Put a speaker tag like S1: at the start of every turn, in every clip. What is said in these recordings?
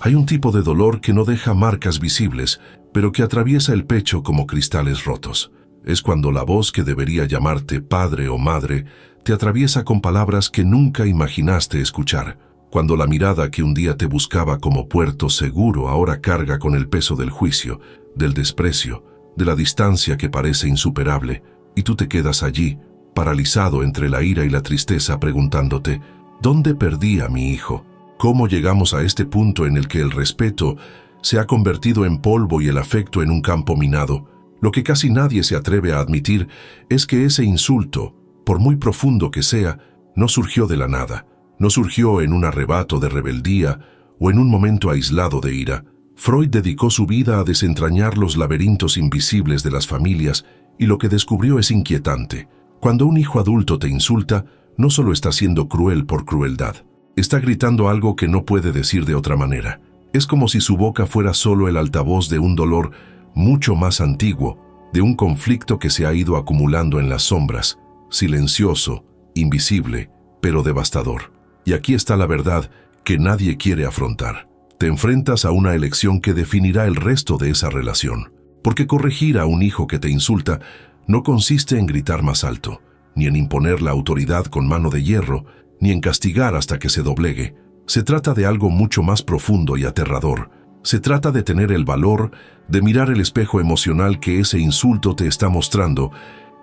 S1: Hay un tipo de dolor que no deja marcas visibles, pero que atraviesa el pecho como cristales rotos. Es cuando la voz que debería llamarte padre o madre te atraviesa con palabras que nunca imaginaste escuchar. Cuando la mirada que un día te buscaba como puerto seguro ahora carga con el peso del juicio, del desprecio, de la distancia que parece insuperable, y tú te quedas allí, paralizado entre la ira y la tristeza, preguntándote, ¿dónde perdí a mi hijo? ¿Cómo llegamos a este punto en el que el respeto se ha convertido en polvo y el afecto en un campo minado? Lo que casi nadie se atreve a admitir es que ese insulto, por muy profundo que sea, no surgió de la nada, no surgió en un arrebato de rebeldía o en un momento aislado de ira. Freud dedicó su vida a desentrañar los laberintos invisibles de las familias y lo que descubrió es inquietante. Cuando un hijo adulto te insulta, no solo está siendo cruel por crueldad, está gritando algo que no puede decir de otra manera. Es como si su boca fuera solo el altavoz de un dolor mucho más antiguo, de un conflicto que se ha ido acumulando en las sombras, silencioso, invisible, pero devastador. Y aquí está la verdad que nadie quiere afrontar. Te enfrentas a una elección que definirá el resto de esa relación. Porque corregir a un hijo que te insulta no consiste en gritar más alto, ni en imponer la autoridad con mano de hierro, ni en castigar hasta que se doblegue. Se trata de algo mucho más profundo y aterrador. Se trata de tener el valor de mirar el espejo emocional que ese insulto te está mostrando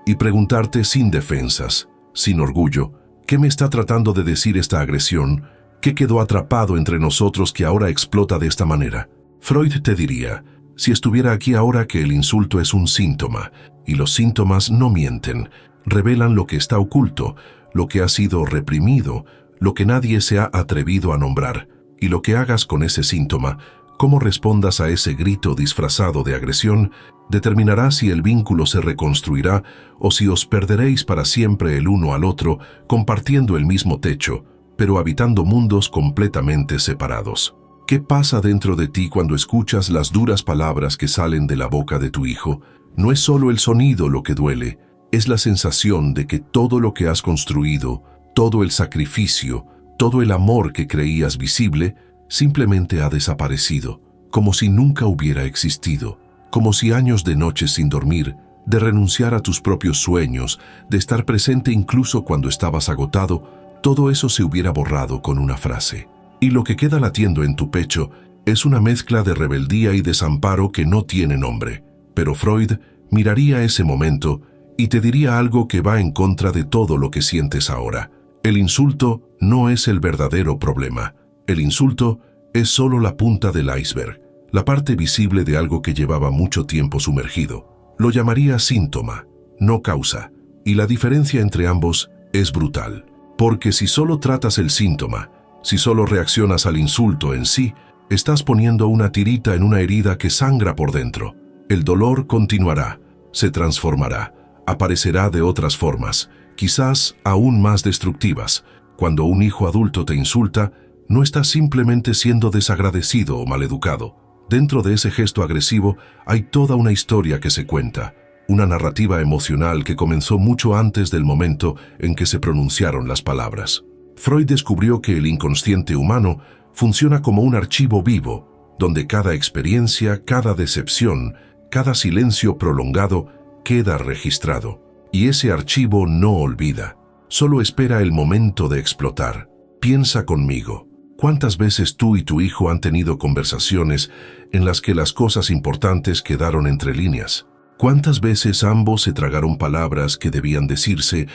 S1: y preguntarte sin defensas, sin orgullo, ¿qué me está tratando de decir esta agresión? ¿Qué quedó atrapado entre nosotros que ahora explota de esta manera? Freud te diría, si estuviera aquí ahora, que el insulto es un síntoma, y los síntomas no mienten, revelan lo que está oculto, lo que ha sido reprimido, lo que nadie se ha atrevido a nombrar, y lo que hagas con ese síntoma, cómo respondas a ese grito disfrazado de agresión, determinará si el vínculo se reconstruirá o si os perderéis para siempre el uno al otro, compartiendo el mismo techo, pero habitando mundos completamente separados. ¿Qué pasa dentro de ti cuando escuchas las duras palabras que salen de la boca de tu hijo? No es solo el sonido lo que duele, es la sensación de que todo lo que has construido, todo el sacrificio, todo el amor que creías visible, simplemente ha desaparecido, como si nunca hubiera existido, como si años de noches sin dormir, de renunciar a tus propios sueños, de estar presente incluso cuando estabas agotado, todo eso se hubiera borrado con una frase. Y lo que queda latiendo en tu pecho es una mezcla de rebeldía y desamparo que no tiene nombre. Pero Freud miraría ese momento y te diría algo que va en contra de todo lo que sientes ahora. El insulto no es el verdadero problema. El insulto es solo la punta del iceberg, la parte visible de algo que llevaba mucho tiempo sumergido. Lo llamaría síntoma, no causa, y la diferencia entre ambos es brutal. Porque si solo tratas el síntoma, si solo reaccionas al insulto en sí, estás poniendo una tirita en una herida que sangra por dentro. El dolor continuará, se transformará, aparecerá de otras formas, quizás aún más destructivas. Cuando un hijo adulto te insulta, no estás simplemente siendo desagradecido o maleducado. Dentro de ese gesto agresivo hay toda una historia que se cuenta, una narrativa emocional que comenzó mucho antes del momento en que se pronunciaron las palabras. Freud descubrió que el inconsciente humano funciona como un archivo vivo, donde cada experiencia, cada decepción, cada silencio prolongado queda registrado. Y ese archivo no olvida, solo espera el momento de explotar. Piensa conmigo, ¿cuántas veces tú y tu hijo han tenido conversaciones en las que las cosas importantes quedaron entre líneas? ¿Cuántas veces ambos se tragaron palabras que debían decirse,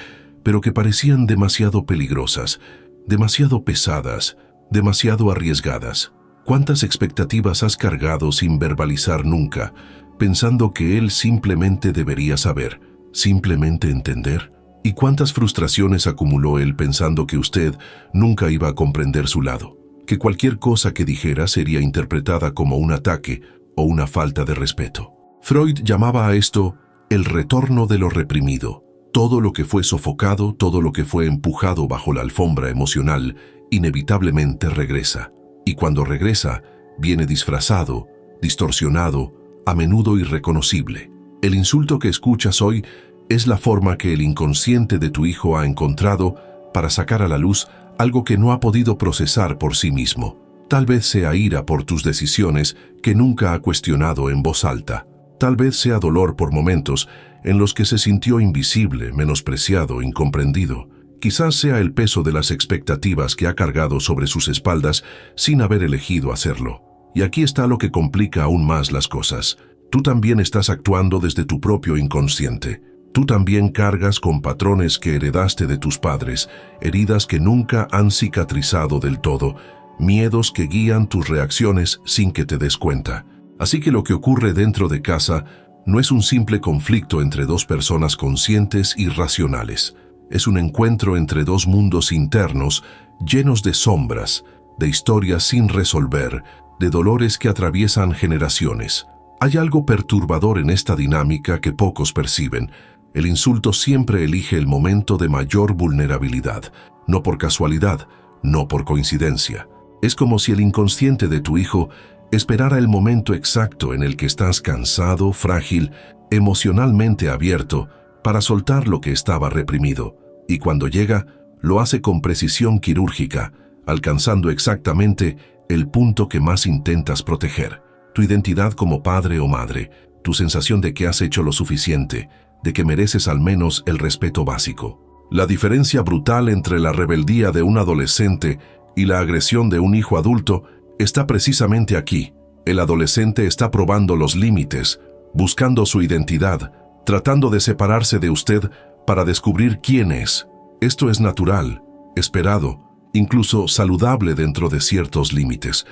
S1: pero que parecían demasiado peligrosas, demasiado pesadas, demasiado arriesgadas? ¿Cuántas expectativas has cargado sin verbalizar nunca, pensando que él simplemente debería saber, simplemente entender? ¿Y cuántas frustraciones acumuló él pensando que usted nunca iba a comprender su lado? Que cualquier cosa que dijera sería interpretada como un ataque o una falta de respeto. Freud llamaba a esto el retorno de lo reprimido. Todo lo que fue sofocado, todo lo que fue empujado bajo la alfombra emocional, inevitablemente regresa. Y cuando regresa, viene disfrazado, distorsionado, a menudo irreconocible. El insulto que escuchas hoy es la forma que el inconsciente de tu hijo ha encontrado para sacar a la luz algo que no ha podido procesar por sí mismo. Tal vez sea ira por tus decisiones que nunca ha cuestionado en voz alta. Tal vez sea dolor por momentos en los que se sintió invisible, menospreciado, incomprendido. Quizás sea el peso de las expectativas que ha cargado sobre sus espaldas sin haber elegido hacerlo. Y aquí está lo que complica aún más las cosas. Tú también estás actuando desde tu propio inconsciente. Tú también cargas con patrones que heredaste de tus padres, heridas que nunca han cicatrizado del todo, miedos que guían tus reacciones sin que te des cuenta. Así que lo que ocurre dentro de casa no es un simple conflicto entre dos personas conscientes y racionales. Es un encuentro entre dos mundos internos llenos de sombras, de historias sin resolver, de dolores que atraviesan generaciones. Hay algo perturbador en esta dinámica que pocos perciben. El insulto siempre elige el momento de mayor vulnerabilidad, no por casualidad, no por coincidencia. Es como si el inconsciente de tu hijo esperara el momento exacto en el que estás cansado, frágil, emocionalmente abierto, para soltar lo que estaba reprimido. Y cuando llega, lo hace con precisión quirúrgica, alcanzando exactamente el punto que más intentas proteger. Tu identidad como padre o madre, tu sensación de que has hecho lo suficiente, de que mereces al menos el respeto básico. La diferencia brutal entre la rebeldía de un adolescente y la agresión de un hijo adulto está precisamente aquí. El adolescente está probando los límites, buscando su identidad, tratando de separarse de usted para descubrir quién es. Esto es natural, esperado, incluso saludable dentro de ciertos límites.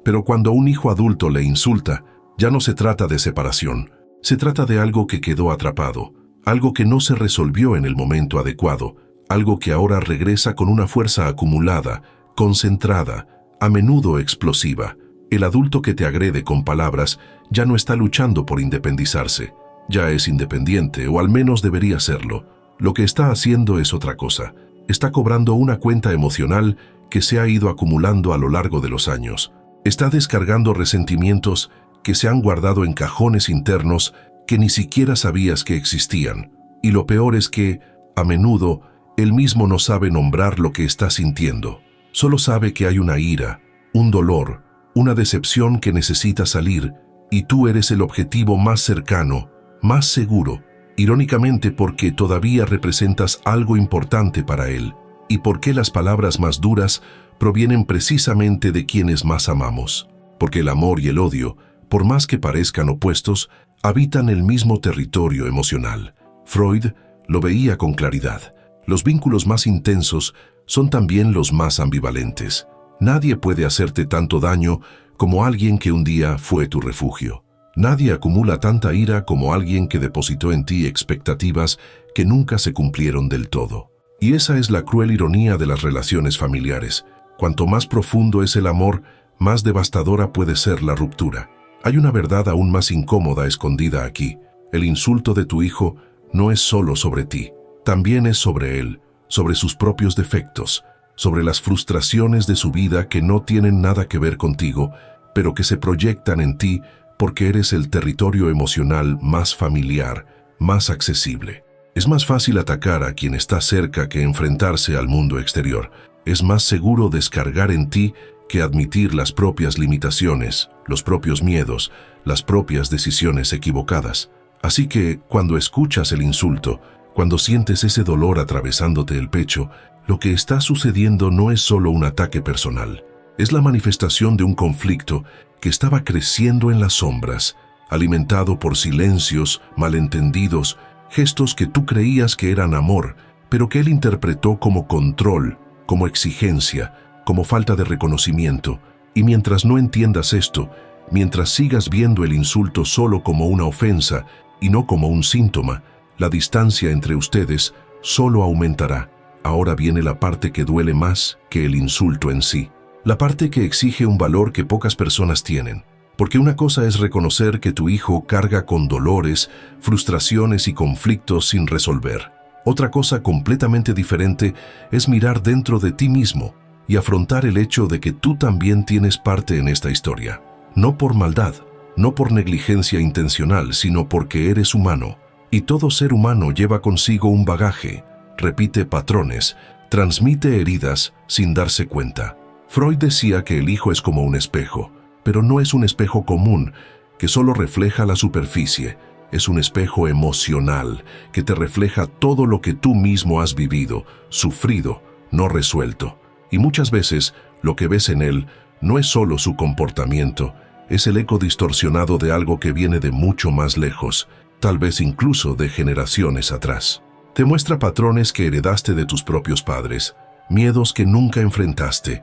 S1: Pero cuando un hijo adulto le insulta, ya no se trata de separación. Se trata de algo que quedó atrapado, algo que no se resolvió en el momento adecuado, algo que ahora regresa con una fuerza acumulada, concentrada, a menudo explosiva. El adulto que te agrede con palabras ya no está luchando por independizarse. Ya es independiente, o al menos debería serlo. Lo que está haciendo es otra cosa. Está cobrando una cuenta emocional que se ha ido acumulando a lo largo de los años. Está descargando resentimientos que se han guardado en cajones internos que ni siquiera sabías que existían. Y lo peor es que, a menudo, él mismo no sabe nombrar lo que está sintiendo. Solo sabe que hay una ira, un dolor, una decepción que necesita salir, y tú eres el objetivo más cercano, más seguro, irónicamente porque todavía representas algo importante para él, y porque las palabras más duras provienen precisamente de quienes más amamos. Porque el amor y el odio, por más que parezcan opuestos, habitan el mismo territorio emocional. Freud lo veía con claridad. Los vínculos más intensos son también los más ambivalentes. Nadie puede hacerte tanto daño como alguien que un día fue tu refugio. Nadie acumula tanta ira como alguien que depositó en ti expectativas que nunca se cumplieron del todo. Y esa es la cruel ironía de las relaciones familiares. Cuanto más profundo es el amor, más devastadora puede ser la ruptura. Hay una verdad aún más incómoda escondida aquí. El insulto de tu hijo no es solo sobre ti, también es sobre él, sobre sus propios defectos, sobre las frustraciones de su vida que no tienen nada que ver contigo, pero que se proyectan en ti porque eres el territorio emocional más familiar, más accesible. Es más fácil atacar a quien está cerca que enfrentarse al mundo exterior. Es más seguro descargar en ti que admitir las propias limitaciones, los propios miedos, las propias decisiones equivocadas. Así que, cuando escuchas el insulto, cuando sientes ese dolor atravesándote el pecho, lo que está sucediendo no es solo un ataque personal. Es la manifestación de un conflicto que estaba creciendo en las sombras, alimentado por silencios, malentendidos, gestos que tú creías que eran amor, pero que él interpretó como control, como exigencia, como falta de reconocimiento. Y mientras no entiendas esto, mientras sigas viendo el insulto solo como una ofensa y no como un síntoma, la distancia entre ustedes solo aumentará. Ahora viene la parte que duele más que el insulto en sí. La parte que exige un valor que pocas personas tienen. Porque una cosa es reconocer que tu hijo carga con dolores, frustraciones y conflictos sin resolver. Otra cosa completamente diferente es mirar dentro de ti mismo y afrontar el hecho de que tú también tienes parte en esta historia. No por maldad, no por negligencia intencional, sino porque eres humano. Y todo ser humano lleva consigo un bagaje, repite patrones, transmite heridas sin darse cuenta. Freud decía que el hijo es como un espejo, pero no es un espejo común, que solo refleja la superficie. Es un espejo emocional, que te refleja todo lo que tú mismo has vivido, sufrido, no resuelto. Y muchas veces, lo que ves en él no es solo su comportamiento, es el eco distorsionado de algo que viene de mucho más lejos, tal vez incluso de generaciones atrás. Te muestra patrones que heredaste de tus propios padres, miedos que nunca enfrentaste,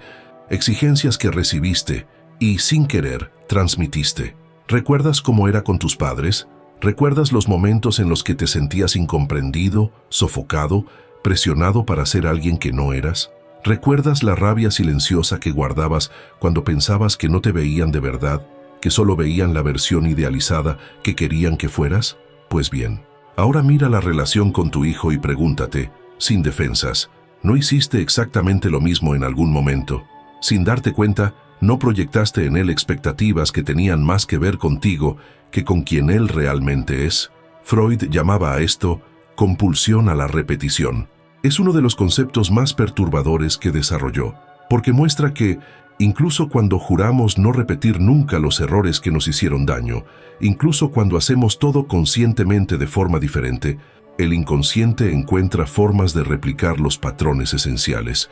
S1: exigencias que recibiste y, sin querer, transmitiste. ¿Recuerdas cómo era con tus padres? ¿Recuerdas los momentos en los que te sentías incomprendido, sofocado, presionado para ser alguien que no eras? ¿Recuerdas la rabia silenciosa que guardabas cuando pensabas que no te veían de verdad, que solo veían la versión idealizada que querían que fueras? Pues bien, ahora mira la relación con tu hijo y pregúntate, sin defensas, ¿no hiciste exactamente lo mismo en algún momento? Sin darte cuenta, ¿no proyectaste en él expectativas que tenían más que ver contigo que con quien él realmente es? Freud llamaba a esto compulsión a la repetición. Es uno de los conceptos más perturbadores que desarrolló, porque muestra que, incluso cuando juramos no repetir nunca los errores que nos hicieron daño, incluso cuando hacemos todo conscientemente de forma diferente, el inconsciente encuentra formas de replicar los patrones esenciales.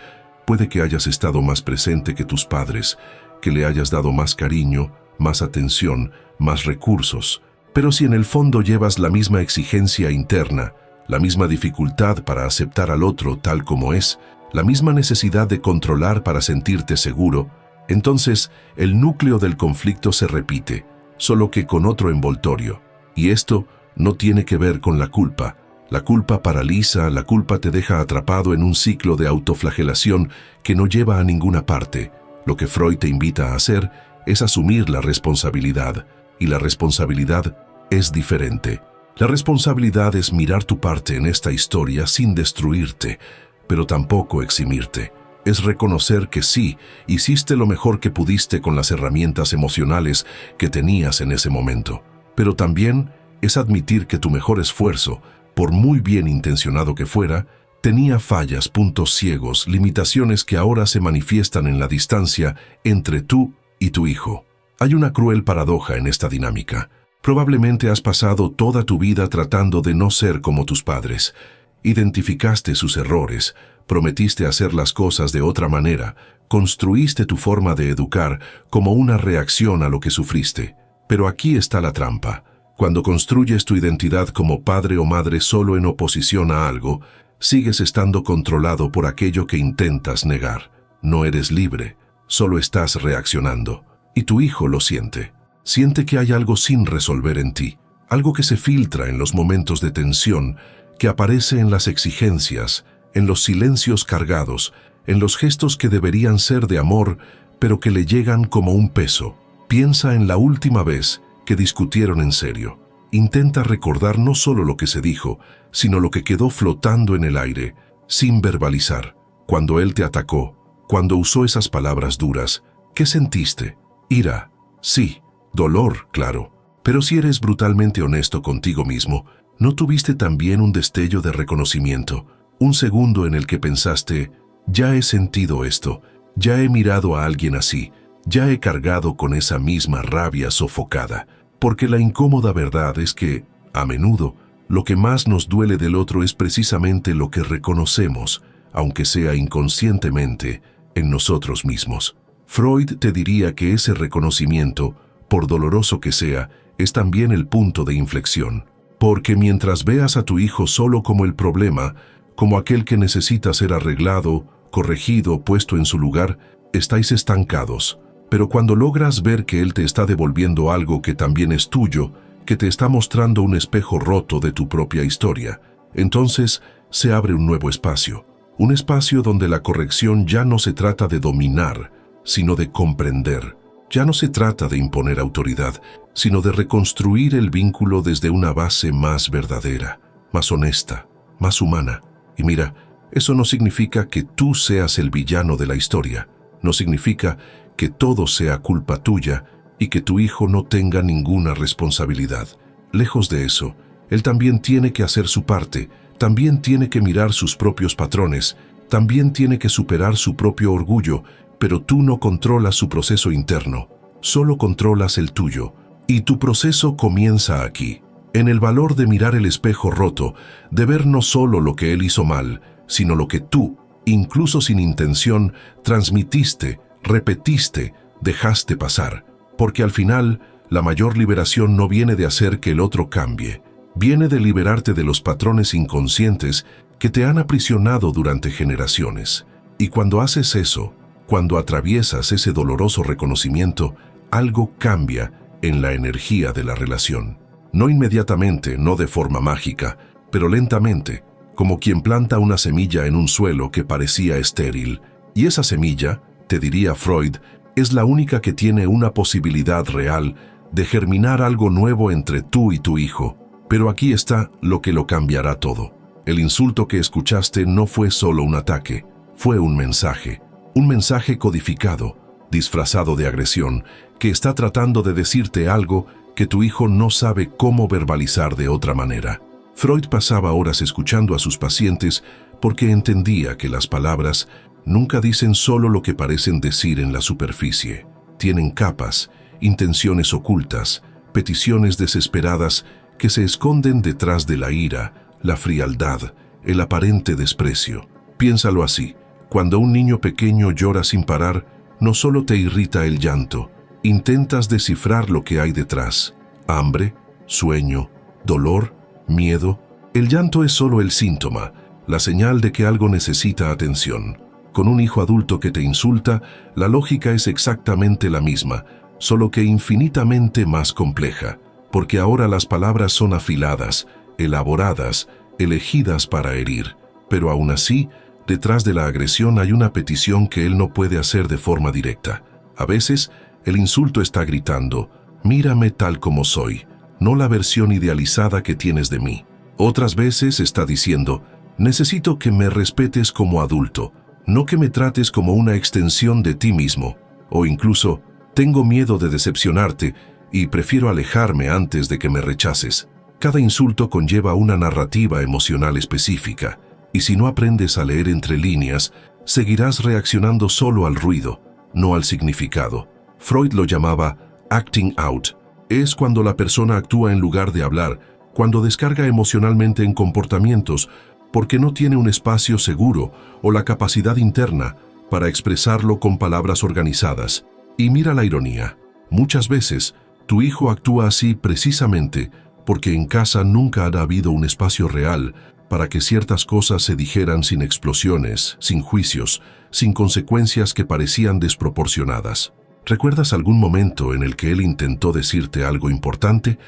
S1: Puede que hayas estado más presente que tus padres, que le hayas dado más cariño, más atención, más recursos. Pero si en el fondo llevas la misma exigencia interna, la misma dificultad para aceptar al otro tal como es, la misma necesidad de controlar para sentirte seguro, entonces el núcleo del conflicto se repite, solo que con otro envoltorio. Y esto no tiene que ver con la culpa. La culpa paraliza, la culpa te deja atrapado en un ciclo de autoflagelación que no lleva a ninguna parte. Lo que Freud te invita a hacer es asumir la responsabilidad, y la responsabilidad es diferente. La responsabilidad es mirar tu parte en esta historia sin destruirte, pero tampoco eximirte. Es reconocer que sí, hiciste lo mejor que pudiste con las herramientas emocionales que tenías en ese momento. Pero también es admitir que tu mejor esfuerzo, por muy bien intencionado que fuera, tenía fallas, puntos ciegos, limitaciones que ahora se manifiestan en la distancia entre tú y tu hijo. Hay una cruel paradoja en esta dinámica. Probablemente has pasado toda tu vida tratando de no ser como tus padres. Identificaste sus errores, prometiste hacer las cosas de otra manera, construiste tu forma de educar como una reacción a lo que sufriste. Pero aquí está la trampa. Cuando construyes tu identidad como padre o madre solo en oposición a algo, sigues estando controlado por aquello que intentas negar. No eres libre, solo estás reaccionando. Y tu hijo lo siente. Siente que hay algo sin resolver en ti, algo que se filtra en los momentos de tensión, que aparece en las exigencias, en los silencios cargados, en los gestos que deberían ser de amor, pero que le llegan como un peso. Piensa en la última vez que discutieron en serio. Intenta recordar no solo lo que se dijo, sino lo que quedó flotando en el aire, sin verbalizar. Cuando él te atacó, cuando usó esas palabras duras, ¿qué sentiste? Ira, sí. Dolor, claro. Pero si eres brutalmente honesto contigo mismo, ¿no tuviste también un destello de reconocimiento? Un segundo en el que pensaste, ya he sentido esto, ya he mirado a alguien así, ya he cargado con esa misma rabia sofocada. Porque la incómoda verdad es que, a menudo, lo que más nos duele del otro es precisamente lo que reconocemos, aunque sea inconscientemente, en nosotros mismos. Freud te diría que ese reconocimiento, por doloroso que sea, es también el punto de inflexión. Porque mientras veas a tu hijo solo como el problema, como aquel que necesita ser arreglado, corregido, puesto en su lugar, estáis estancados. Pero cuando logras ver que él te está devolviendo algo que también es tuyo, que te está mostrando un espejo roto de tu propia historia, entonces se abre un nuevo espacio. Un espacio donde la corrección ya no se trata de dominar, sino de comprender. Ya no se trata de imponer autoridad, sino de reconstruir el vínculo desde una base más verdadera, más honesta, más humana. Y mira, eso no significa que tú seas el villano de la historia. No significa que todo sea culpa tuya y que tu hijo no tenga ninguna responsabilidad. Lejos de eso, él también tiene que hacer su parte, también tiene que mirar sus propios patrones, también tiene que superar su propio orgullo, pero tú no controlas su proceso interno, solo controlas el tuyo. Y tu proceso comienza aquí, en el valor de mirar el espejo roto, de ver no solo lo que él hizo mal, sino lo que tú, incluso sin intención, transmitiste, repetiste, dejaste pasar. Porque al final, la mayor liberación no viene de hacer que el otro cambie, viene de liberarte de los patrones inconscientes que te han aprisionado durante generaciones. Y cuando haces eso, cuando atraviesas ese doloroso reconocimiento, algo cambia en la energía de la relación. No inmediatamente, no de forma mágica, pero lentamente, como quien planta una semilla en un suelo que parecía estéril. Y esa semilla, te diría Freud, es la única que tiene una posibilidad real de germinar algo nuevo entre tú y tu hijo. Pero aquí está lo que lo cambiará todo. El insulto que escuchaste no fue solo un ataque, fue un mensaje codificado, disfrazado de agresión, que está tratando de decirte algo que tu hijo no sabe cómo verbalizar de otra manera. Freud pasaba horas escuchando a sus pacientes porque entendía que las palabras nunca dicen solo lo que parecen decir en la superficie. Tienen capas, intenciones ocultas, peticiones desesperadas que se esconden detrás de la ira, la frialdad, el aparente desprecio. Piénsalo así. Cuando un niño pequeño llora sin parar, no solo te irrita el llanto, intentas descifrar lo que hay detrás. Hambre, sueño, dolor, miedo. El llanto es solo el síntoma, la señal de que algo necesita atención. Con un hijo adulto que te insulta, la lógica es exactamente la misma, solo que infinitamente más compleja, porque ahora las palabras son afiladas, elaboradas, elegidas para herir. Pero aún así, detrás de la agresión hay una petición que él no puede hacer de forma directa. A veces, el insulto está gritando, mírame tal como soy, no la versión idealizada que tienes de mí. Otras veces está diciendo, necesito que me respetes como adulto, no que me trates como una extensión de ti mismo. O incluso, tengo miedo de decepcionarte y prefiero alejarme antes de que me rechaces. Cada insulto conlleva una narrativa emocional específica, y si no aprendes a leer entre líneas, seguirás reaccionando solo al ruido, no al significado. Freud lo llamaba acting out. Es cuando la persona actúa en lugar de hablar, cuando descarga emocionalmente en comportamientos, porque no tiene un espacio seguro o la capacidad interna para expresarlo con palabras organizadas. Y mira la ironía. Muchas veces, tu hijo actúa así precisamente porque en casa nunca ha habido un espacio real para que ciertas cosas se dijeran sin explosiones, sin juicios, sin consecuencias que parecían desproporcionadas. ¿Recuerdas algún momento en el que él intentó decirte algo importante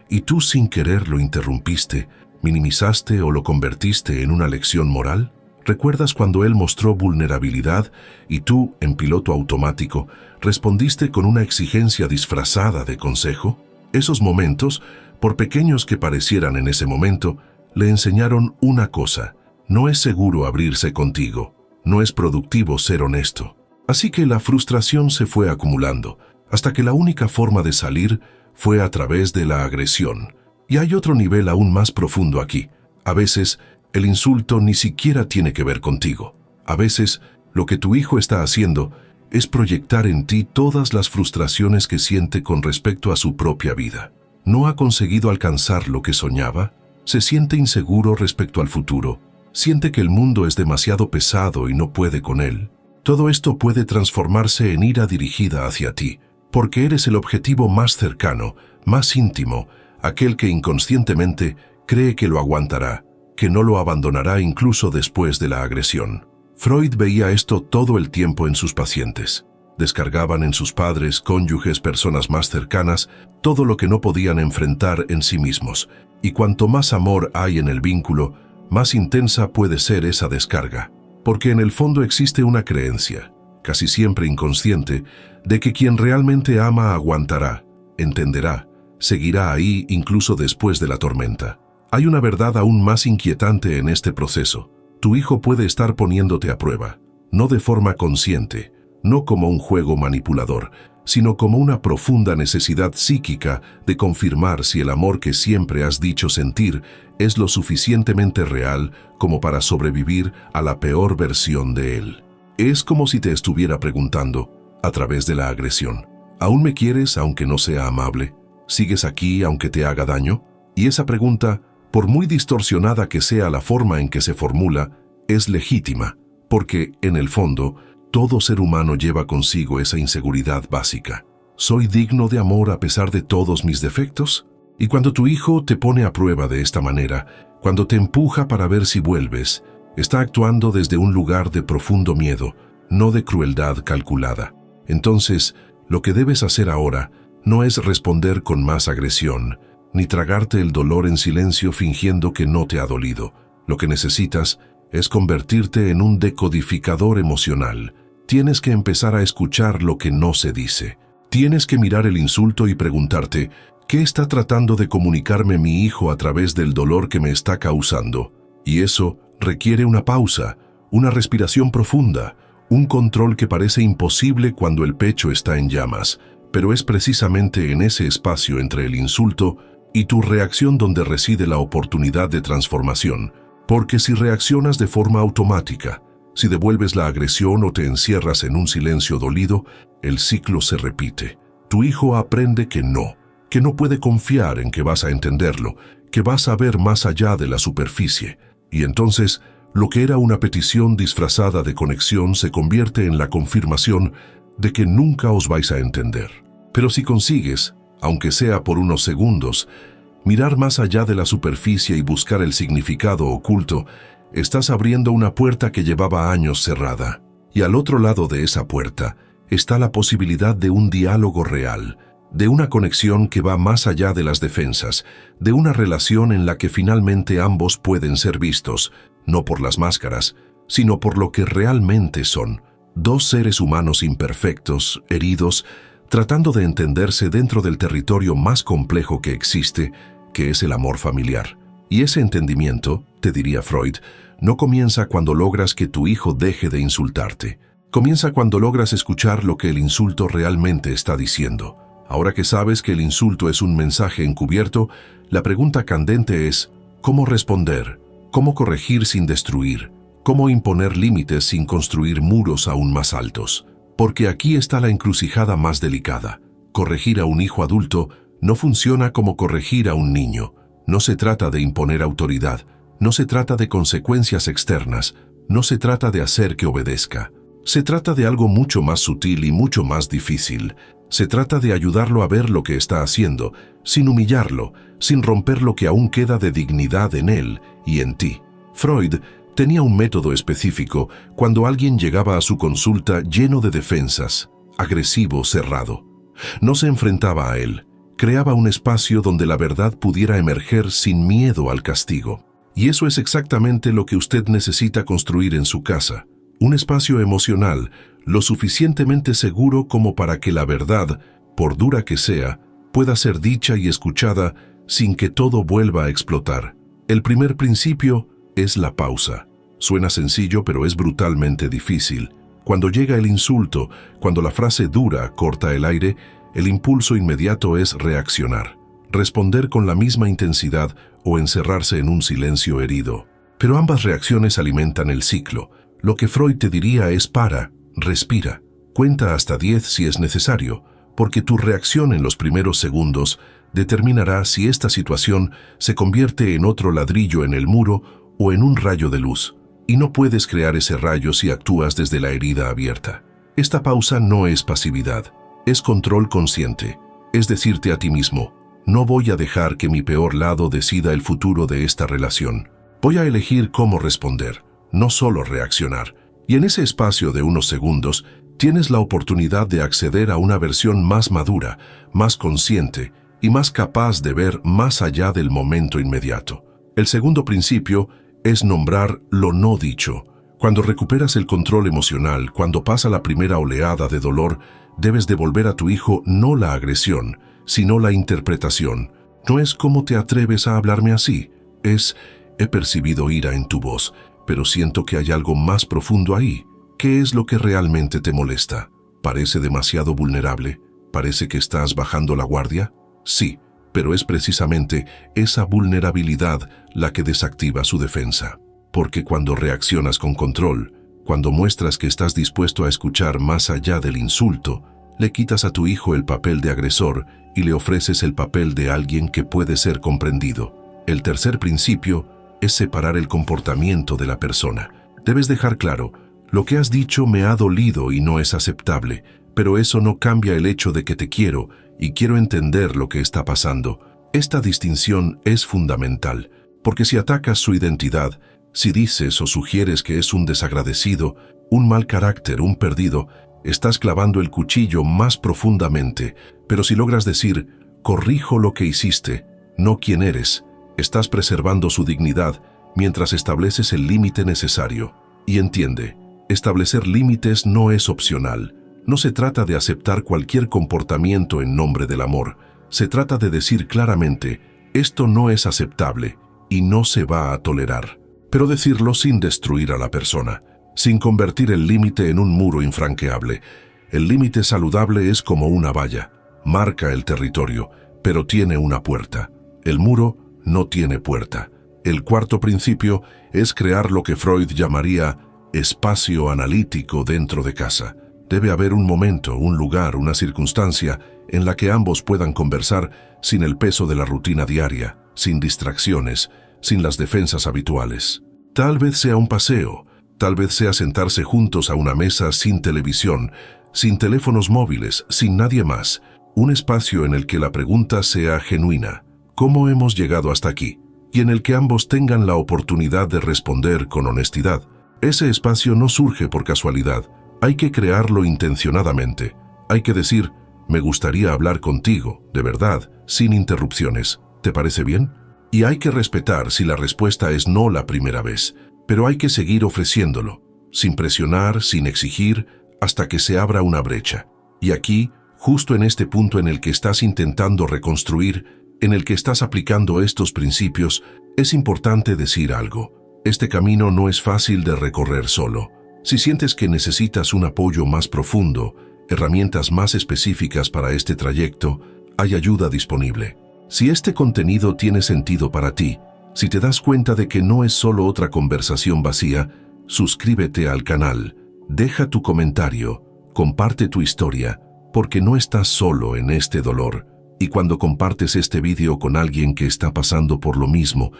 S1: y tú sin querer lo interrumpiste, minimizaste o lo convertiste en una lección moral? ¿Recuerdas cuando él mostró vulnerabilidad y tú, en piloto automático, respondiste con una exigencia disfrazada de consejo? Esos momentos, por pequeños que parecieran en ese momento, le enseñaron una cosa: no es seguro abrirse contigo, no es productivo ser honesto. Así que la frustración se fue acumulando, hasta que la única forma de salir fue a través de la agresión. Y hay otro nivel aún más profundo aquí. A veces, el insulto ni siquiera tiene que ver contigo. A veces, lo que tu hijo está haciendo es proyectar en ti todas las frustraciones que siente con respecto a su propia vida. No ha conseguido alcanzar lo que soñaba, se siente inseguro respecto al futuro, siente que el mundo es demasiado pesado y no puede con él. Todo esto puede transformarse en ira dirigida hacia ti, porque eres el objetivo más cercano, más íntimo, aquel que inconscientemente cree que lo aguantará, que no lo abandonará incluso después de la agresión. Freud veía esto todo el tiempo en sus pacientes. Descargaban en sus padres, cónyuges, personas más cercanas, todo lo que no podían enfrentar en sí mismos. Y cuanto más amor hay en el vínculo, más intensa puede ser esa descarga. Porque en el fondo existe una creencia, casi siempre inconsciente, de que quien realmente ama aguantará, entenderá, seguirá ahí incluso después de la tormenta. Hay una verdad aún más inquietante en este proceso. Tu hijo puede estar poniéndote a prueba, no de forma consciente, no como un juego manipulador, sino como una profunda necesidad psíquica de confirmar si el amor que siempre has dicho sentir es lo suficientemente real como para sobrevivir a la peor versión de él. Es como si te estuviera preguntando, a través de la agresión, ¿aún me quieres aunque no sea amable? ¿Sigues aquí aunque te haga daño? Y esa pregunta, por muy distorsionada que sea la forma en que se formula, es legítima, porque, en el fondo, todo ser humano lleva consigo esa inseguridad básica. ¿Soy digno de amor a pesar de todos mis defectos? Y cuando tu hijo te pone a prueba de esta manera, cuando te empuja para ver si vuelves, está actuando desde un lugar de profundo miedo, no de crueldad calculada. Entonces, lo que debes hacer ahora no es responder con más agresión, ni tragarte el dolor en silencio fingiendo que no te ha dolido. Lo que necesitas es convertirte en un decodificador emocional. Tienes que empezar a escuchar lo que no se dice. Tienes que mirar el insulto y preguntarte, ¿qué está tratando de comunicarme mi hijo a través del dolor que me está causando? Y eso requiere una pausa, una respiración profunda, un control que parece imposible cuando el pecho está en llamas, pero es precisamente en ese espacio entre el insulto y tu reacción donde reside la oportunidad de transformación. Porque si reaccionas de forma automática, si devuelves la agresión o te encierras en un silencio dolido, el ciclo se repite. Tu hijo aprende que no puede confiar en que vas a entenderlo, que vas a ver más allá de la superficie. Y entonces, lo que era una petición disfrazada de conexión se convierte en la confirmación de que nunca os vais a entender. Pero si consigues, aunque sea por unos segundos, mirar más allá de la superficie y buscar el significado oculto, estás abriendo una puerta que llevaba años cerrada. Y al otro lado de esa puerta está la posibilidad de un diálogo real, de una conexión que va más allá de las defensas, de una relación en la que finalmente ambos pueden ser vistos, no por las máscaras, sino por lo que realmente son, dos seres humanos imperfectos, heridos, tratando de entenderse dentro del territorio más complejo que existe, que es el amor familiar. Y ese entendimiento, te diría Freud, no comienza cuando logras que tu hijo deje de insultarte. Comienza cuando logras escuchar lo que el insulto realmente está diciendo. Ahora que sabes que el insulto es un mensaje encubierto, la pregunta candente es, ¿cómo responder? ¿Cómo corregir sin destruir? ¿Cómo imponer límites sin construir muros aún más altos? Porque aquí está la encrucijada más delicada. Corregir a un hijo adulto no funciona como corregir a un niño. No se trata de imponer autoridad, no se trata de consecuencias externas, no se trata de hacer que obedezca. Se trata de algo mucho más sutil y mucho más difícil. Se trata de ayudarlo a ver lo que está haciendo, sin humillarlo, sin romper lo que aún queda de dignidad en él y en ti. Freud tenía un método específico cuando alguien llegaba a su consulta lleno de defensas, agresivo, cerrado. No se enfrentaba a él, creaba un espacio donde la verdad pudiera emerger sin miedo al castigo. Y eso es exactamente lo que usted necesita construir en su casa. Un espacio emocional lo suficientemente seguro como para que la verdad, por dura que sea, pueda ser dicha y escuchada sin que todo vuelva a explotar. El primer principio es la pausa. Suena sencillo, pero es brutalmente difícil. Cuando llega el insulto, cuando la frase dura corta el aire, el impulso inmediato es reaccionar, responder con la misma intensidad o encerrarse en un silencio herido. Pero ambas reacciones alimentan el ciclo. Lo que Freud te diría es para, respira, cuenta hasta 10 si es necesario, porque tu reacción en los primeros segundos determinará si esta situación se convierte en otro ladrillo en el muro o en un rayo de luz. Y no puedes crear ese rayo si actúas desde la herida abierta. Esta pausa no es pasividad, es control consciente. Es decirte a ti mismo, no voy a dejar que mi peor lado decida el futuro de esta relación. Voy a elegir cómo responder, no solo reaccionar. Y en ese espacio de unos segundos, tienes la oportunidad de acceder a una versión más madura, más consciente y más capaz de ver más allá del momento inmediato. El segundo principio es nombrar lo no dicho. Cuando recuperas el control emocional, cuando pasa la primera oleada de dolor, debes devolver a tu hijo no la agresión, sino la interpretación. No es cómo te atreves a hablarme así, es he percibido ira en tu voz, pero siento que hay algo más profundo ahí. ¿Qué es lo que realmente te molesta? ¿Parece demasiado vulnerable? ¿Parece que estás bajando la guardia? Sí, pero es precisamente esa vulnerabilidad la que desactiva su defensa. Porque cuando reaccionas con control, Cuando muestras que estás dispuesto a escuchar más allá del insulto, le quitas a tu hijo el papel de agresor y le ofreces el papel de alguien que puede ser comprendido. El tercer principio es separar el comportamiento de la persona. Debes dejar claro, lo que has dicho me ha dolido y no es aceptable, pero eso no cambia el hecho de que te quiero y quiero entender lo que está pasando. Esta distinción es fundamental, porque si atacas su identidad, si dices o sugieres que es un desagradecido, un mal carácter, un perdido, estás clavando el cuchillo más profundamente. Pero si logras decir, corrijo lo que hiciste, no quién eres, estás preservando su dignidad mientras estableces el límite necesario. Y entiende, establecer límites no es opcional. No se trata de aceptar cualquier comportamiento en nombre del amor. Se trata de decir claramente, esto no es aceptable y no se va a tolerar. Pero decirlo sin destruir a la persona, sin convertir el límite en un muro infranqueable. El límite saludable es como una valla. Marca el territorio, pero tiene una puerta. El muro no tiene puerta. El cuarto principio es crear lo que Freud llamaría espacio analítico dentro de casa. Debe haber un momento, un lugar, una circunstancia en la que ambos puedan conversar sin el peso de la rutina diaria, sin distracciones, sin las defensas habituales. Tal vez sea un paseo, tal vez sea sentarse juntos a una mesa sin televisión, sin teléfonos móviles, sin nadie más. Un espacio en el que la pregunta sea genuina. ¿Cómo hemos llegado hasta aquí? Y en el que ambos tengan la oportunidad de responder con honestidad. Ese espacio no surge por casualidad. Hay que crearlo intencionadamente. Hay que decir, me gustaría hablar contigo, de verdad, sin interrupciones. ¿Te parece bien? Y hay que respetar si la respuesta es no la primera vez, pero hay que seguir ofreciéndolo, sin presionar, sin exigir, hasta que se abra una brecha. Y aquí, justo en este punto en el que estás intentando reconstruir, en el que estás aplicando estos principios, es importante decir algo. Este camino no es fácil de recorrer solo. Si sientes que necesitas un apoyo más profundo, herramientas más específicas para este trayecto, hay ayuda disponible. Si este contenido tiene sentido para ti, si te das cuenta de que no es solo otra conversación vacía, suscríbete al canal, deja tu comentario, comparte tu historia, porque no estás solo en este dolor. Y cuando compartes este video con alguien que está pasando por lo mismo,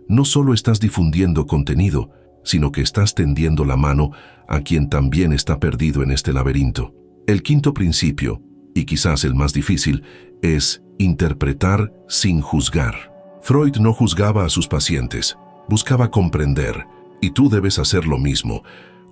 S1: no solo estás difundiendo contenido, sino que estás tendiendo la mano a quien también está perdido en este laberinto. El quinto principio, y quizás el más difícil, es interpretar sin juzgar. Freud no juzgaba a sus pacientes, buscaba comprender, y tú debes hacer lo mismo.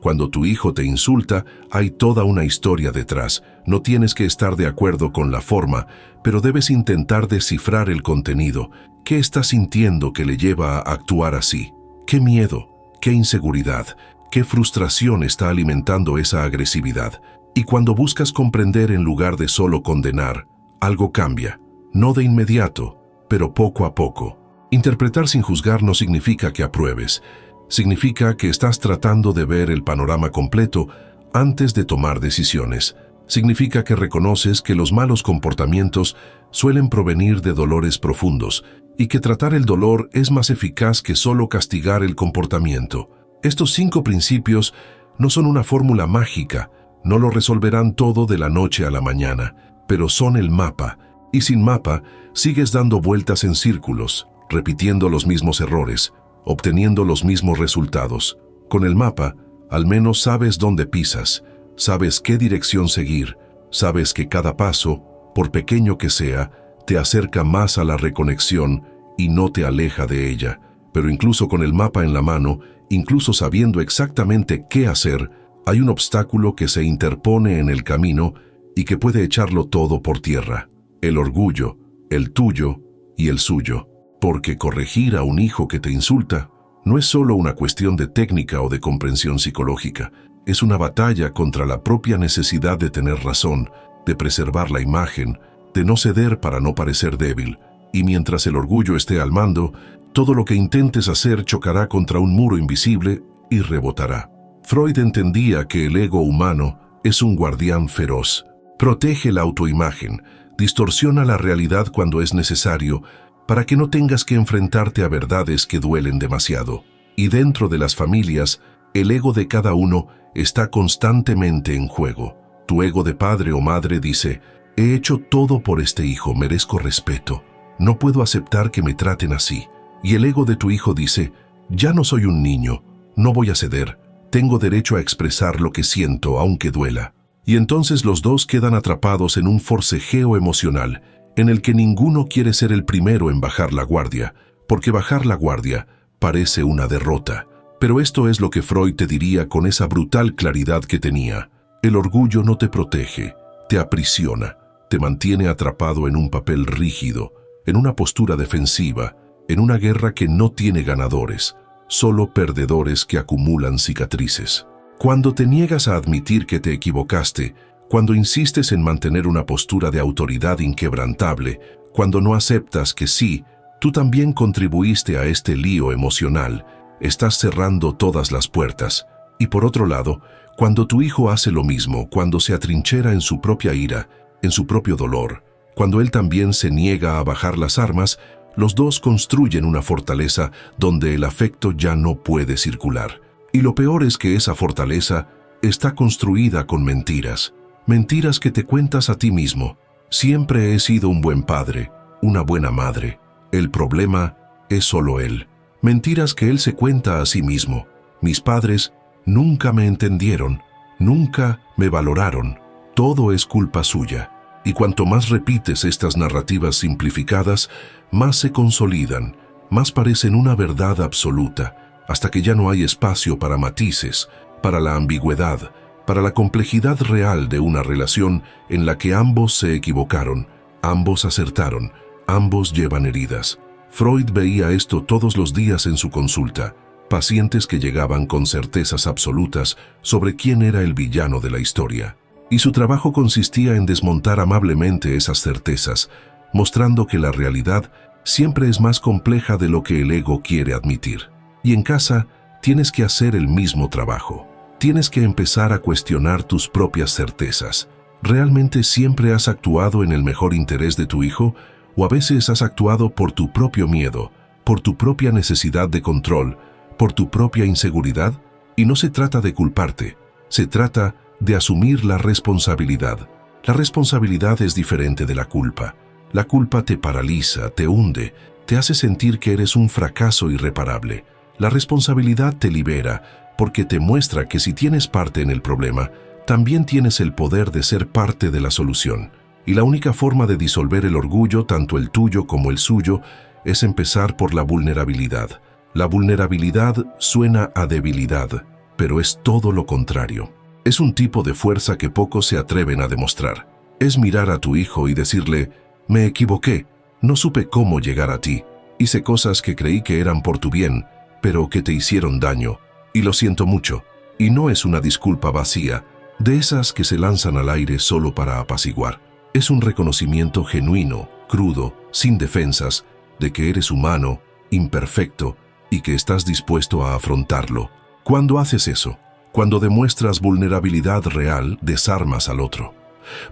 S1: Cuando tu hijo te insulta, hay toda una historia detrás. No tienes que estar de acuerdo con la forma, pero debes intentar descifrar el contenido. ¿Qué está sintiendo que le lleva a actuar así? ¿Qué miedo? ¿Qué inseguridad? ¿Qué frustración está alimentando esa agresividad? Y cuando buscas comprender en lugar de solo condenar, algo cambia. No de inmediato, pero poco a poco. Interpretar sin juzgar no significa que apruebes. Significa que estás tratando de ver el panorama completo antes de tomar decisiones. Significa que reconoces que los malos comportamientos suelen provenir de dolores profundos y que tratar el dolor es más eficaz que solo castigar el comportamiento. Estos 5 principios no son una fórmula mágica, no lo resolverán todo de la noche a la mañana, pero son el mapa, y sin mapa sigues dando vueltas en círculos, repitiendo los mismos errores, obteniendo los mismos resultados. Con el mapa, al menos sabes dónde pisas, sabes qué dirección seguir, sabes que cada paso, por pequeño que sea, te acerca más a la reconexión y no te aleja de ella. Pero incluso con el mapa en la mano, incluso sabiendo exactamente qué hacer, hay un obstáculo que se interpone en el camino y que puede echarlo todo por tierra. El orgullo, el tuyo y el suyo. Porque corregir a un hijo que te insulta no es solo una cuestión de técnica o de comprensión psicológica, es una batalla contra la propia necesidad de tener razón, de preservar la imagen, de no ceder para no parecer débil, y mientras el orgullo esté al mando, todo lo que intentes hacer chocará contra un muro invisible y rebotará. Freud entendía que el ego humano es un guardián feroz. Protege la autoimagen, distorsiona la realidad cuando es necesario, para que no tengas que enfrentarte a verdades que duelen demasiado. Y dentro de las familias, El ego de cada uno está constantemente en juego. Tu ego de padre o madre dice: he hecho todo por este hijo, merezco respeto. No puedo aceptar que me traten así. Y el ego de tu hijo dice: ya no soy un niño, no voy a ceder, tengo derecho a expresar lo que siento aunque duela. Y entonces los dos quedan atrapados en un forcejeo emocional en el que ninguno quiere ser el primero en bajar la guardia, porque bajar la guardia parece una derrota. Pero esto es lo que Freud te diría con esa brutal claridad que tenía. El orgullo no te protege, te aprisiona, te mantiene atrapado en un papel rígido, en una postura defensiva, en una guerra que no tiene ganadores, solo perdedores que acumulan cicatrices. Cuando te niegas a admitir que te equivocaste, cuando insistes en mantener una postura de autoridad inquebrantable, cuando no aceptas que sí, tú también contribuiste a este lío emocional, estás cerrando todas las puertas. Y por otro lado, cuando tu hijo hace lo mismo, cuando se atrinchera en su propia ira, en su propio dolor, cuando él también se niega a bajar las armas, los dos construyen una fortaleza donde el afecto ya no puede circular. Y lo peor es que esa fortaleza está construida con mentiras. Mentiras que te cuentas a ti mismo. Siempre he sido un buen padre, una buena madre. El problema es solo él. Mentiras que él se cuenta a sí mismo. Mis padres nunca me entendieron, nunca me valoraron. Todo es culpa suya. Y cuanto más repites estas narrativas simplificadas, más se consolidan, más parecen una verdad absoluta, hasta que ya no hay espacio para matices, para la ambigüedad, para la complejidad real de una relación en la que ambos se equivocaron, ambos acertaron, ambos llevan heridas. Freud veía esto todos los días en su consulta, pacientes que llegaban con certezas absolutas sobre quién era el villano de la historia. Y su trabajo consistía en desmontar amablemente esas certezas, mostrando que la realidad siempre es más compleja de lo que el ego quiere admitir. Y en casa tienes que hacer el mismo trabajo. Tienes que empezar a cuestionar tus propias certezas. ¿Realmente siempre has actuado en el mejor interés de tu hijo? ¿O a veces has actuado por tu propio miedo, por tu propia necesidad de control, por tu propia inseguridad? Y no se trata de culparte, se trata de asumir la responsabilidad. La responsabilidad es diferente de la culpa. La culpa te paraliza, te hunde, te hace sentir que eres un fracaso irreparable. La responsabilidad te libera porque te muestra que si tienes parte en el problema, también tienes el poder de ser parte de la solución. Y la única forma de disolver el orgullo, tanto el tuyo como el suyo, es empezar por la vulnerabilidad. La vulnerabilidad suena a debilidad, pero es todo lo contrario. Es un tipo de fuerza que pocos se atreven a demostrar. Es mirar a tu hijo y decirle: me equivoqué, no supe cómo llegar a ti, hice cosas que creí que eran por tu bien, pero que te hicieron daño, y lo siento mucho. Y no es una disculpa vacía, de esas que se lanzan al aire solo para apaciguar. Es un reconocimiento genuino, crudo, sin defensas, de que eres humano, imperfecto, y que estás dispuesto a afrontarlo. Cuando haces eso, cuando demuestras vulnerabilidad real, desarmas al otro.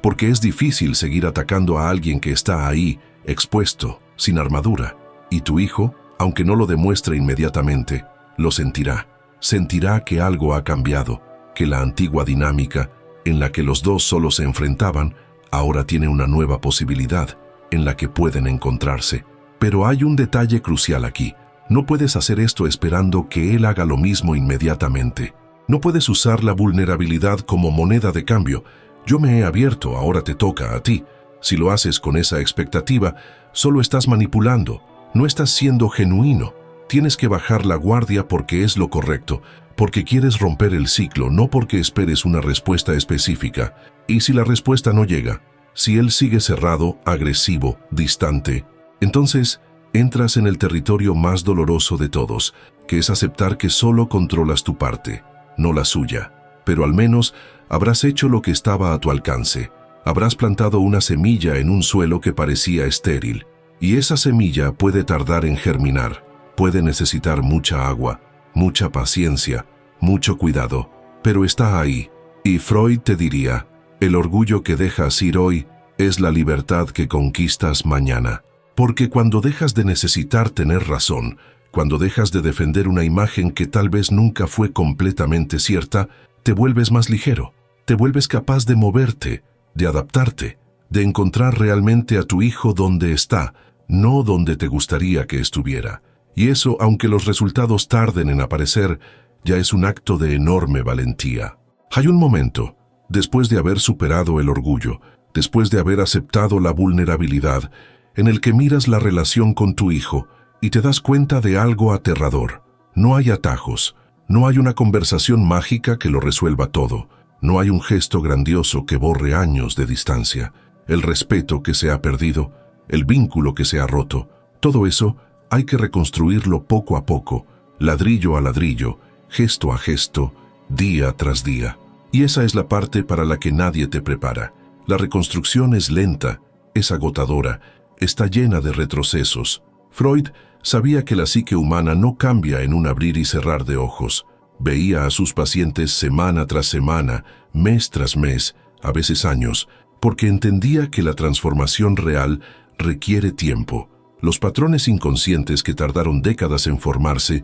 S1: Porque es difícil seguir atacando a alguien que está ahí, expuesto, sin armadura. Y tu hijo, aunque no lo demuestre inmediatamente, lo sentirá. Sentirá que algo ha cambiado, que la antigua dinámica, en la que los dos solo se enfrentaban, ahora tiene una nueva posibilidad, en la que pueden encontrarse. Pero hay un detalle crucial aquí. No puedes hacer esto esperando que él haga lo mismo inmediatamente. No puedes usar la vulnerabilidad como moneda de cambio. Yo me he abierto, ahora te toca a ti. Si lo haces con esa expectativa, solo estás manipulando, no estás siendo genuino. Tienes que bajar la guardia porque es lo correcto, porque quieres romper el ciclo, no porque esperes una respuesta específica. Y si la respuesta no llega, si él sigue cerrado, agresivo, distante, entonces entras en el territorio más doloroso de todos, que es aceptar que solo controlas tu parte, no la suya. Pero al menos habrás hecho lo que estaba a tu alcance. Habrás plantado una semilla en un suelo que parecía estéril. Y esa semilla puede tardar en germinar, puede necesitar mucha agua, mucha paciencia, mucho cuidado, pero está ahí. Y Freud te diría: el orgullo que dejas ir hoy es la libertad que conquistas mañana. Porque cuando dejas de necesitar tener razón, Cuando dejas de defender una imagen que tal vez nunca fue completamente cierta, te vuelves más ligero, te vuelves capaz de moverte, de adaptarte, de encontrar realmente a tu hijo donde está, no donde te gustaría que estuviera. Y eso, aunque los resultados tarden en aparecer, ya es un acto de enorme valentía. Hay un momento, después de haber superado el orgullo, después de haber aceptado la vulnerabilidad, en el que miras la relación con tu hijo y te das cuenta de algo aterrador. No hay atajos, no hay una conversación mágica que lo resuelva todo, no hay un gesto grandioso que borre años de distancia. El respeto que se ha perdido, el vínculo que se ha roto, todo eso hay que reconstruirlo poco a poco, ladrillo a ladrillo, gesto a gesto, día tras día. Y esa es la parte para la que nadie te prepara. La reconstrucción es lenta, es agotadora, está llena de retrocesos. Freud sabía que la psique humana no cambia en un abrir y cerrar de ojos. Veía a sus pacientes semana tras semana, mes tras mes, a veces años, porque entendía que la transformación real requiere tiempo. Los patrones inconscientes que tardaron décadas en formarse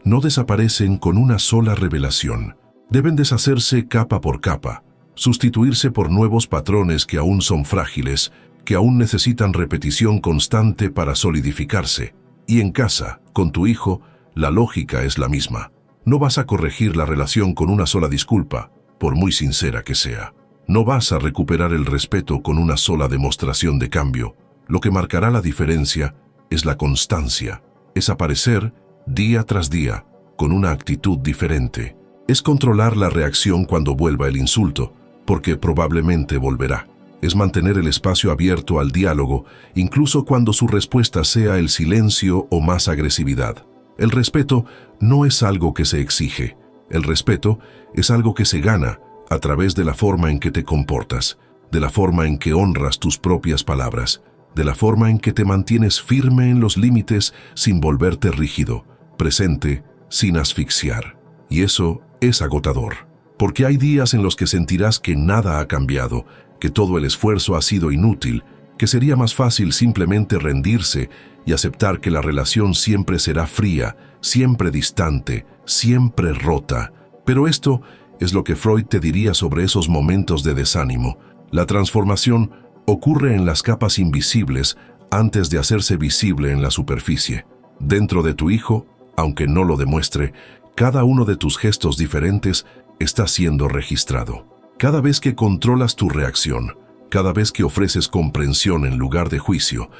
S1: no desaparecen con una sola revelación. Deben deshacerse capa por capa, sustituirse por nuevos patrones que aún son frágiles, que aún necesitan repetición constante para solidificarse. Y en casa, con tu hijo, la lógica es la misma. No vas a corregir la relación con una sola disculpa, por muy sincera que sea. No vas a recuperar el respeto con una sola demostración de cambio. Lo que marcará la diferencia es la constancia, es aparecer día tras día con una actitud diferente. Es controlar la reacción cuando vuelva el insulto, porque probablemente volverá. Es mantener el espacio abierto al diálogo, incluso cuando su respuesta sea el silencio o más agresividad. El respeto no es algo que se exige. El respeto es algo que se gana a través de la forma en que te comportas, de la forma en que honras tus propias palabras, de la forma en que te mantienes firme en los límites sin volverte rígido, presente sin asfixiar. Y eso es agotador, porque hay días en los que sentirás que nada ha cambiado, que todo el esfuerzo ha sido inútil, que sería más fácil simplemente rendirse y aceptar que la relación siempre será fría, siempre distante, siempre rota. Pero esto es lo que Freud te diría sobre esos momentos de desánimo. La transformación ocurre en las capas invisibles antes de hacerse visible en la superficie. Dentro de tu hijo, aunque no lo demuestre, cada uno de tus gestos diferentes está siendo registrado. Cada vez que controlas tu reacción, cada vez que ofreces comprensión en lugar de juicio,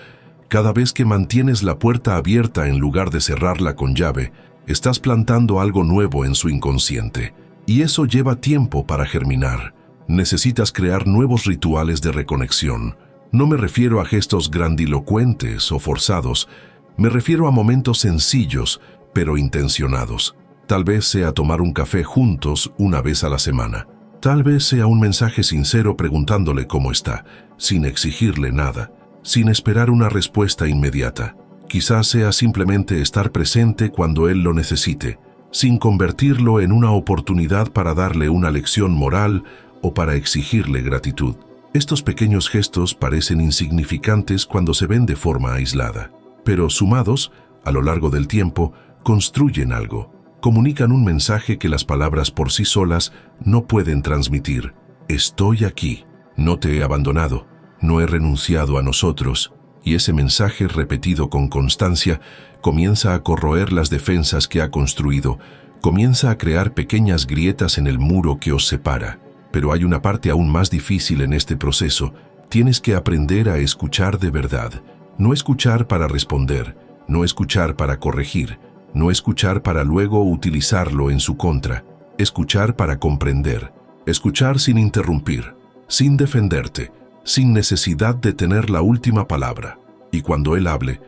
S1: cada vez que mantienes la puerta abierta en lugar de cerrarla con llave, estás plantando algo nuevo en su inconsciente. Y eso lleva tiempo para germinar. Necesitas crear nuevos rituales de reconexión. No me refiero a gestos grandilocuentes o forzados, me refiero a momentos sencillos, pero intencionados. Tal vez sea tomar un café juntos una vez a la semana. Tal vez sea un mensaje sincero preguntándole cómo está, sin exigirle nada, sin esperar una respuesta inmediata. Quizás sea simplemente estar presente cuando él lo necesite, sin convertirlo en una oportunidad para darle una lección moral o para exigirle gratitud. Estos pequeños gestos parecen insignificantes cuando se ven de forma aislada, pero sumados, a lo largo del tiempo, construyen algo. Comunican un mensaje que las palabras por sí solas no pueden transmitir. Estoy aquí, no te he abandonado, no he renunciado a nosotros. Y ese mensaje repetido con constancia comienza a corroer las defensas que ha construido, comienza a crear pequeñas grietas en el muro que os separa. Pero hay una parte aún más difícil en este proceso. Tienes que aprender a escuchar de verdad. No escuchar para responder, no escuchar para corregir, no escuchar para luego utilizarlo en su contra. Escuchar para comprender. Escuchar sin interrumpir, sin defenderte, sin necesidad de tener la última palabra. Y cuando él hable,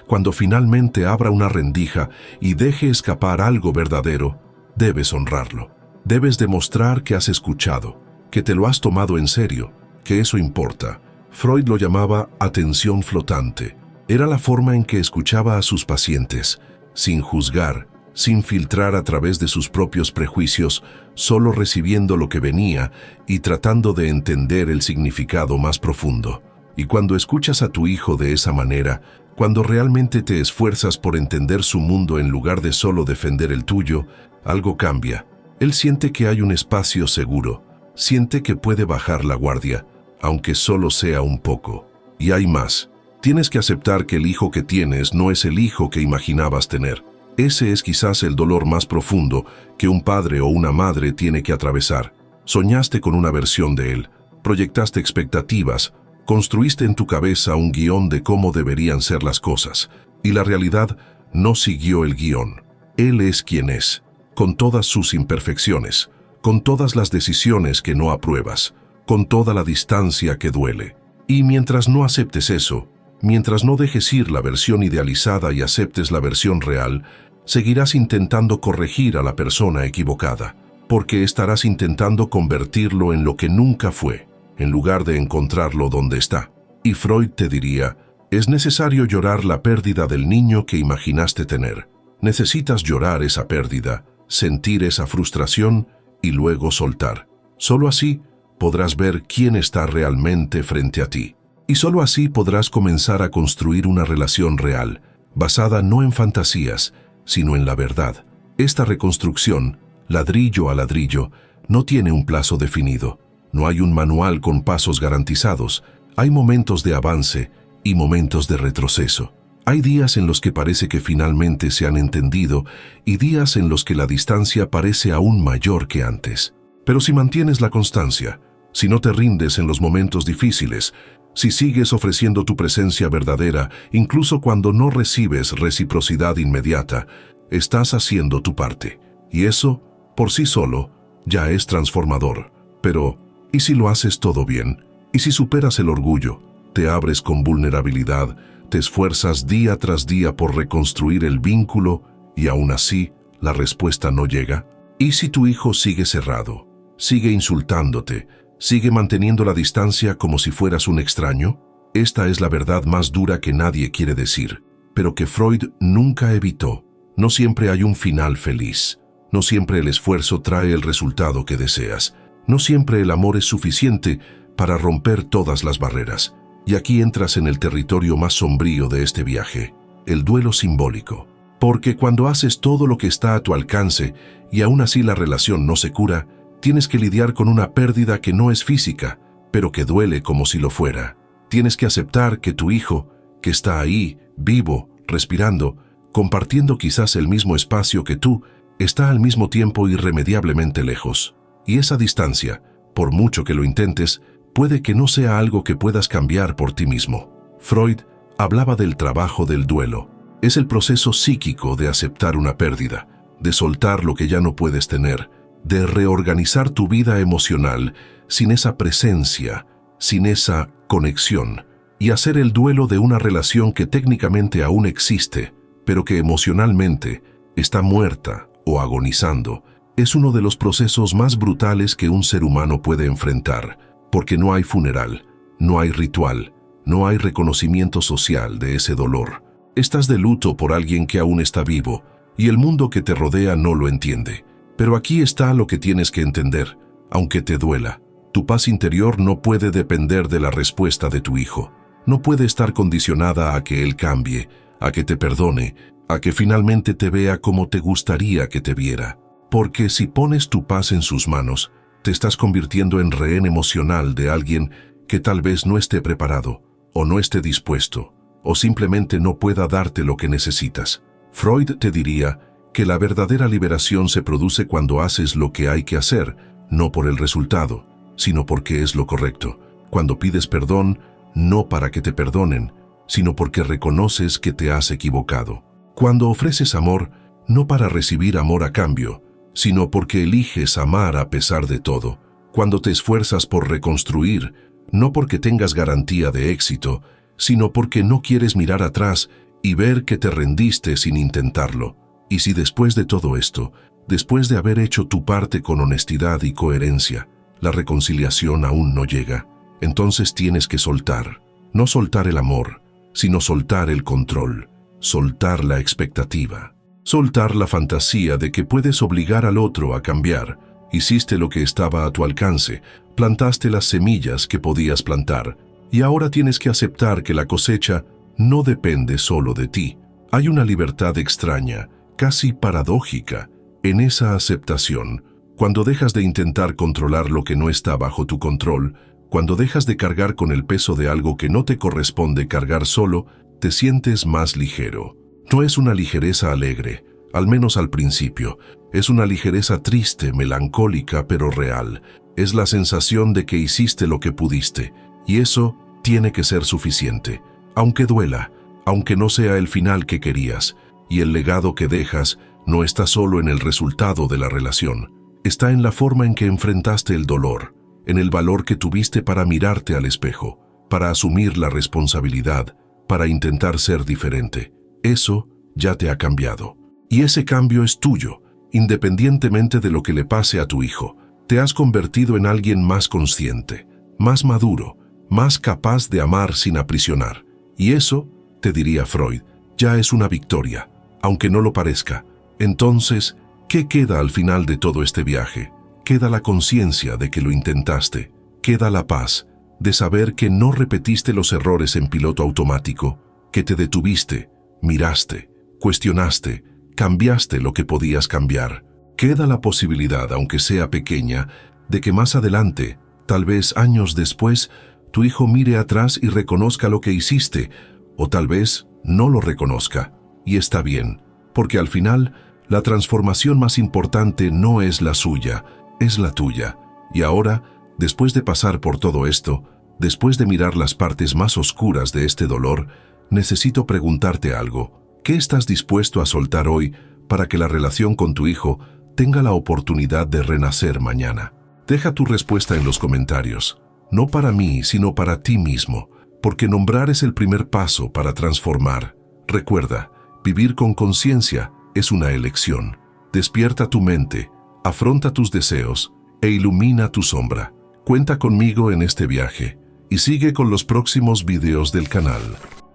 S1: cuando finalmente abra una rendija y deje escapar algo verdadero, debes honrarlo. Debes demostrar que has escuchado, que te lo has tomado en serio, que eso importa. Freud lo llamaba atención flotante. Era la forma en que escuchaba a sus pacientes, sin juzgar, sin filtrar a través de sus propios prejuicios, solo recibiendo lo que venía y tratando de entender el significado más profundo. Y cuando escuchas a tu hijo de esa manera, cuando realmente te esfuerzas por entender su mundo en lugar de solo defender el tuyo, algo cambia. Él siente que hay un espacio seguro, siente que puede bajar la guardia, aunque solo sea un poco. Y hay más. Tienes que aceptar que el hijo que tienes no es el hijo que imaginabas tener. Ese es quizás el dolor más profundo que un padre o una madre tiene que atravesar. Soñaste con una versión de él, proyectaste expectativas, construiste en tu cabeza un guión de cómo deberían ser las cosas, y la realidad no siguió el guión. Él es quien es, con todas sus imperfecciones, con todas las decisiones que no apruebas, con toda la distancia que duele. Y mientras no aceptes eso, mientras no dejes ir la versión idealizada y aceptes la versión real, seguirás intentando corregir a la persona equivocada, porque estarás intentando convertirlo en lo que nunca fue, en lugar de encontrarlo donde está. Y Freud te diría, es necesario llorar la pérdida del niño que imaginaste tener. Necesitas llorar esa pérdida, sentir esa frustración y luego soltar. Solo así podrás ver quién está realmente frente a ti. Y solo así podrás comenzar a construir una relación real, basada no en fantasías, sino en la verdad. Esta reconstrucción, ladrillo a ladrillo, no tiene un plazo definido. No hay un manual con pasos garantizados. Hay momentos de avance y momentos de retroceso. Hay días en los que parece que finalmente se han entendido y días en los que la distancia parece aún mayor que antes. Pero si mantienes la constancia, si no te rindes en los momentos difíciles, si sigues ofreciendo tu presencia verdadera, incluso cuando no recibes reciprocidad inmediata, estás haciendo tu parte. Y eso, por sí solo, ya es transformador. Pero, ¿y si lo haces todo bien? ¿Y si superas el orgullo? Te abres con vulnerabilidad, te esfuerzas día tras día por reconstruir el vínculo y aún así la respuesta no llega. ¿Y si tu hijo sigue cerrado, sigue insultándote, sigue manteniendo la distancia como si fueras un extraño? Esta es la verdad más dura que nadie quiere decir, pero que Freud nunca evitó. No siempre hay un final feliz. No siempre el esfuerzo trae el resultado que deseas. No siempre el amor es suficiente para romper todas las barreras. Y aquí entras en el territorio más sombrío de este viaje, el duelo simbólico. Porque cuando haces todo lo que está a tu alcance y aún así la relación no se cura, tienes que lidiar con una pérdida que no es física, pero que duele como si lo fuera. Tienes que aceptar que tu hijo, que está ahí, vivo, respirando, compartiendo quizás el mismo espacio que tú, está al mismo tiempo irremediablemente lejos. Y esa distancia, por mucho que lo intentes, puede que no sea algo que puedas cambiar por ti mismo. Freud hablaba del trabajo del duelo. Es el proceso psíquico de aceptar una pérdida, de soltar lo que ya no puedes tener, de reorganizar tu vida emocional sin esa presencia, sin esa conexión, y hacer el duelo de una relación que técnicamente aún existe, pero que emocionalmente está muerta o agonizando. Es uno de los procesos más brutales que un ser humano puede enfrentar, porque no hay funeral, no hay ritual, no hay reconocimiento social de ese dolor. Estás de luto por alguien que aún está vivo, y el mundo que te rodea no lo entiende. Pero aquí está lo que tienes que entender, aunque te duela. Tu paz interior no puede depender de la respuesta de tu hijo. No puede estar condicionada a que él cambie, a que te perdone, a que finalmente te vea como te gustaría que te viera. Porque si pones tu paz en sus manos, te estás convirtiendo en rehén emocional de alguien que tal vez no esté preparado, o no esté dispuesto, o simplemente no pueda darte lo que necesitas. Freud te diría que la verdadera liberación se produce cuando haces lo que hay que hacer, no por el resultado, sino porque es lo correcto. Cuando pides perdón, no para que te perdonen, sino porque reconoces que te has equivocado. Cuando ofreces amor, no para recibir amor a cambio, sino porque eliges amar a pesar de todo. Cuando te esfuerzas por reconstruir, no porque tengas garantía de éxito, sino porque no quieres mirar atrás y ver que te rendiste sin intentarlo. Y si después de todo esto, después de haber hecho tu parte con honestidad y coherencia, la reconciliación aún no llega, entonces tienes que soltar. No soltar el amor, sino soltar el control, soltar la expectativa. Soltar la fantasía de que puedes obligar al otro a cambiar. Hiciste lo que estaba a tu alcance, plantaste las semillas que podías plantar, y ahora tienes que aceptar que la cosecha no depende solo de ti. Hay una libertad extraña, casi paradójica, en esa aceptación. Cuando dejas de intentar controlar lo que no está bajo tu control, cuando dejas de cargar con el peso de algo que no te corresponde cargar solo, te sientes más ligero. No es una ligereza alegre, al menos al principio. Es una ligereza triste, melancólica, pero real. Es la sensación de que hiciste lo que pudiste, y eso tiene que ser suficiente. Aunque duela, aunque no sea el final que querías, y el legado que dejas no está solo en el resultado de la relación. Está en la forma en que enfrentaste el dolor, en el valor que tuviste para mirarte al espejo, para asumir la responsabilidad, para intentar ser diferente. Eso ya te ha cambiado. Y ese cambio es tuyo, independientemente de lo que le pase a tu hijo. Te has convertido en alguien más consciente, más maduro, más capaz de amar sin aprisionar. Y eso, te diría Freud, ya es una victoria, aunque no lo parezca. Entonces, ¿qué queda al final de todo este viaje? Queda la conciencia de que lo intentaste. Queda la paz de saber que no repetiste los errores en piloto automático, que te detuviste, miraste, cuestionaste, cambiaste lo que podías cambiar. Queda la posibilidad, aunque sea pequeña, de que más adelante, tal vez años después, tu hijo mire atrás y reconozca lo que hiciste, o tal vez no lo reconozca. Y está bien, porque al final, la transformación más importante no es la suya, es la tuya. Y ahora, después de pasar por todo esto, después de mirar las partes más oscuras de este dolor, necesito preguntarte algo. ¿Qué estás dispuesto a soltar hoy para que la relación con tu hijo tenga la oportunidad de renacer mañana? Deja tu respuesta en los comentarios. No para mí, sino para ti mismo, porque nombrar es el primer paso para transformar. Recuerda, vivir con conciencia es una elección. Despierta tu mente, afronta tus deseos e ilumina tu sombra. Cuenta conmigo en este viaje y sigue con los próximos videos del canal.